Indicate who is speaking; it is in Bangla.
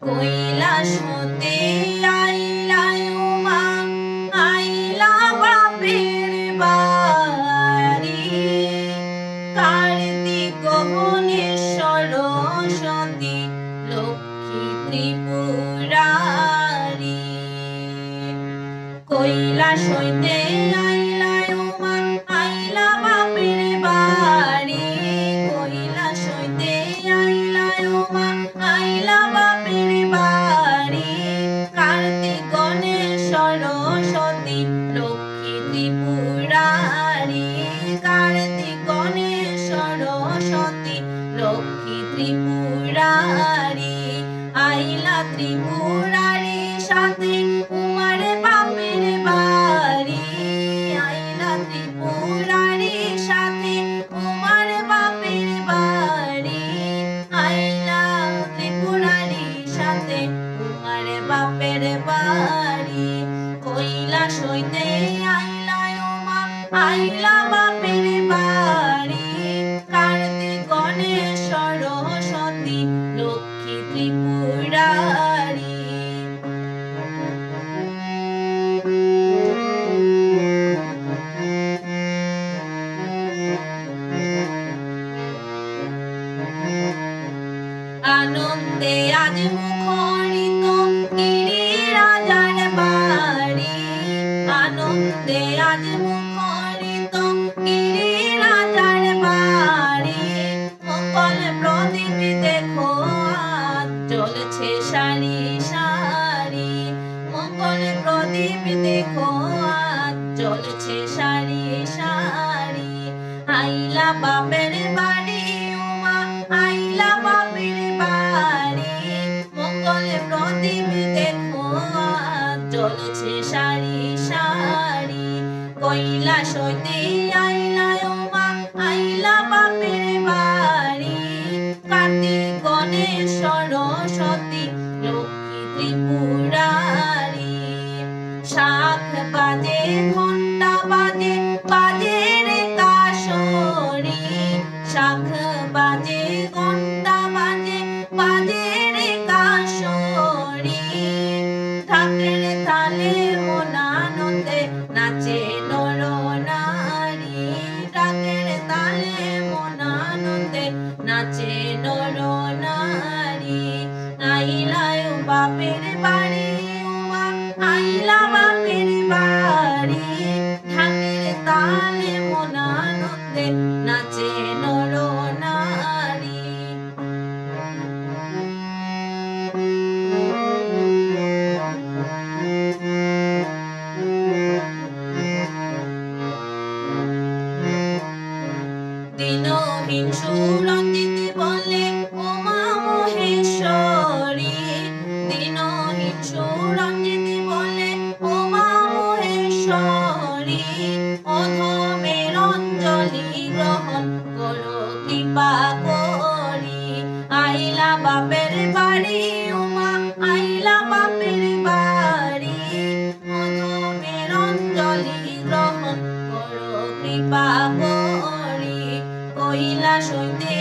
Speaker 1: কৈলাস হতে আইলা উমা, আইলা বাপের বাড়ি। কার্তিক গহনে সরস্বতী লক্ষ্মী ত্রিপুরারি। কৈলাস হইতে আইলা উমা, আইলা বাপের বাড়ি। কৈলাস হইতে আইলা উমা, আইলা বাপের বাড়ি। কার্তিক গণেশ সরস্বতী লক্ষ্মী ত্রিপুরারি। কার্তিক গণেশ সরস্বতী লক্ষ্মী ত্রিপুরারি। আইলা ত্রিপুরারি সাথে উমার বাপের বাড়ি। আইলা ত্রিপুরারি সাথে উমার বাপের বাড়ি। আইলা ত্রিপুরারি সাথে উমার বাপের বাড়ি। কৈলাস হইতে আইলা উমা, আইলা বাপের বাড়ি। কার্তিক গণেশ সরস্বতী লক্ষ্মী ত্রিপুরারি। আনন্দে আজ মুখরিত গিরিরাজার বাড়ি। আনন্দে আজ মুখরিত গিরিরাজার বাড়ি। মঙ্গল প্রদীপ দেখো আজ জ্বলছে সারি সারি। মঙ্গল প্রদীপ দেখো আজ জ্বলছে সারি সারি। আইলা বাপের বাড়ি উমা, আইলা বাপের বাড়ি। মঙ্গল প্রদীপ দেখো আজ জ্বলছে সারি সারি। কৈলাস হইতে আইলা উমা, আইলা বাপের বাড়ি। কার্তিক গণেশ সরস্বতী লক্ষ্মী ত্রিপুরারি। শাখ বাজে ঘণ্টা বাজে, বাজে রে কাসরি। শাখ বাজে ঘণ্টা বাজে, বাজে রে কাসরি। ঢাকের তালে মন আনন্দে নাচে নর নারী। ঢাকের তালে মন আনন্দে নাচে নর নারী। আইলা বাপের বাড়ি উমা, আইলা বাপের বাড়ি। ঢাকের তালে মন আনন্দে নাচে নর নারী। দিনহীন সুরঞ্জিত বলে উমা মহেশ্বরী। দিনহীন সুরঞ্জিত বলে উমা মহেশ্বরী। অধমের অঞ্জলি গ্রহণ করো কৃপা করি। আইলা বাপের বাড়ি উমা, আইলা বাপের বাড়ি। অধমের অঞ্জলি গ্রহণ করো কৃপা করি। কৈলাস হইতে